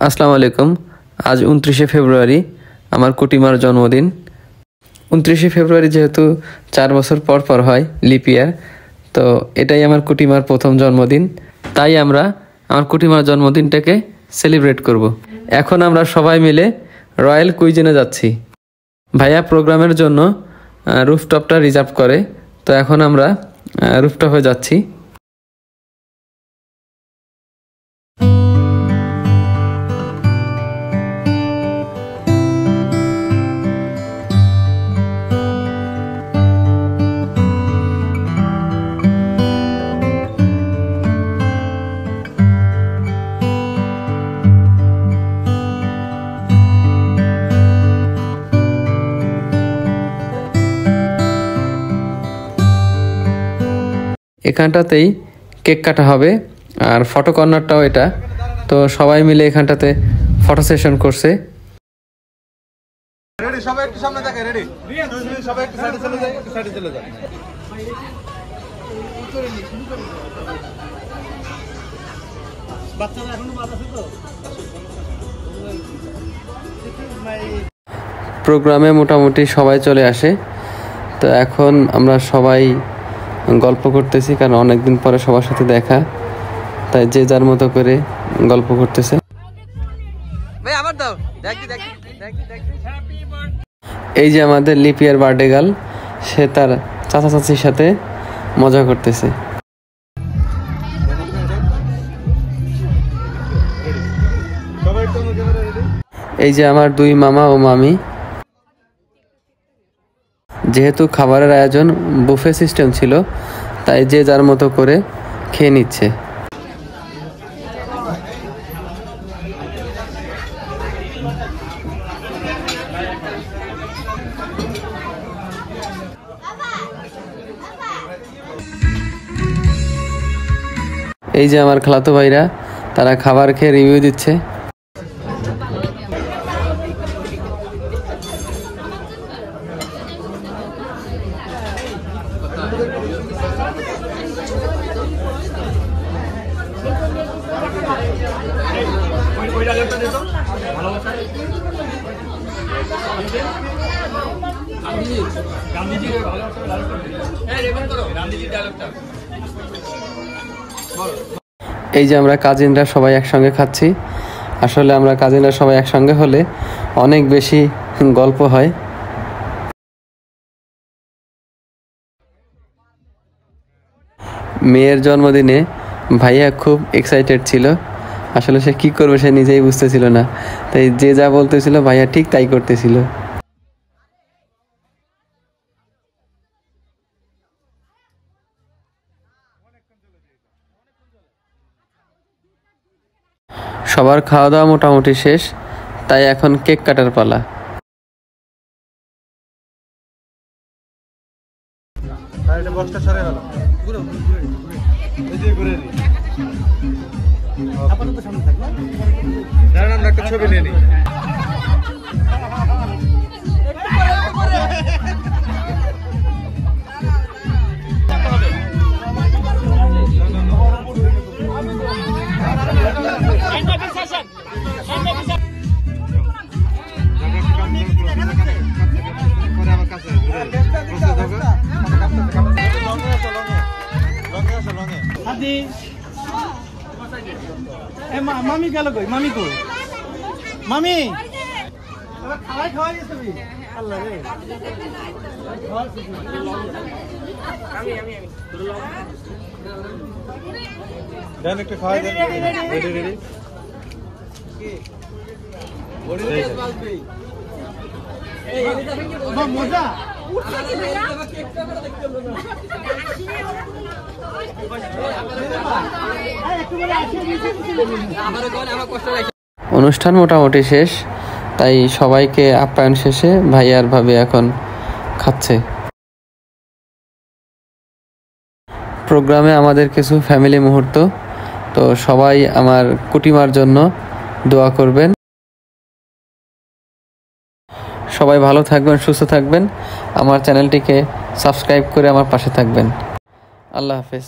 আসসালামু আলাইকুম। আজ 29শে ফেব্রুয়ারি আমার কুটিমার জন্মদিন। 29শে ফেব্রুয়ারি যেহেতু 4 বছর পর পর হয় লিপ ইয়ার, তো এটাই আমার কুটিমার প্রথম জন্মদিন। তাই আমরা আমার কুটিমার জন্মদিনটাকে সেলিব্রেট করব। এখন আমরা সবাই মিলে রয়্যাল কুইজিনে যাচ্ছি। ভাইয়া প্রোগ্রামের জন্য রুফটপটা রিজার্ভ করে, তো এখন আমরা রুফটপে যাচ্ছি। এখানটাতেই কেক কাটা হবে আর ফটো কর্নারটাও এটা, তো সবাই মিলে এখানটাতে ফটো সেশন করছে। রেডি, সবাই একটু সামনে থাকে। রেডি, সবাই একটু সাইডে চলে যায়, একটু সাইডে চলে যায়। বাচ্চারা এখনো বাদ আছে তো। প্রোগ্রামে মোটামুটি সবাই চলে আসে, তো এখন আমরা সবাই গল্প করতেছি, কারণ অনেকদিন পরে সবার সাথে দেখা, তাই যে যার মতো করে গল্প করতেছে। এই যে আমাদের লিপ ইয়ার বার্থডে গার্ল, সে তার চাচা চাচির সাথে মজা করতেছে। এই যে আমার 2 মামা ও মামি। যেহেতু খাবারের আয়োজন বুফে সিস্টেম ছিল, তাই যে যার মতো করে খেয়ে নিচ্ছে। এই যে আমার খালাতো ভাইরা, তারা খাবার খেয়ে রিভিউ দিচ্ছে। এই যে আমরা কাজিনরা সবাই একসঙ্গে খাচ্ছি। আসলে আমরা কাজিনরা সবাই একসঙ্গে হলে অনেক বেশি গল্প হয়। মেয়ের জন্মদিনে ভাইয়া খুব এক্সাইটেড ছিল। আসলে সে কি করবে সে নিজেই বুঝতেছিল না, তাই যে যা বলতেছিল ভাইয়া ঠিক তাই করতেছিল। সবার খাওয়া দাওয়া মোটামুটি শেষ, তাই এখন কেক কাটার পালা। ছবি নিয়ে নি। মামি গেল কই? মামি কই? মামি খাওয়াই খাওয়াই তুমি। আল্লাহ রে, দেন একটু খাওয়াই দেন। Ready ready. মজা অনুষ্ঠান মোটামুটি শেষ, তাই সবাইকে আপ্যায়ন শেষে ভাইয়ার ভাবে এখন খাচ্ছে। প্রোগ্রামে আমাদের কিছু ফ্যামিলি মুহূর্ত। তো সবাই আমার কুটিমার জন্য দোয়া করবেন। সবাই ভালো থাকবেন, সুস্থ থাকবেন। আমার চ্যানেলটিকে সাবস্ক্রাইব করে আমার পাশে থাকবেন। আল্লাহ হাফেজ।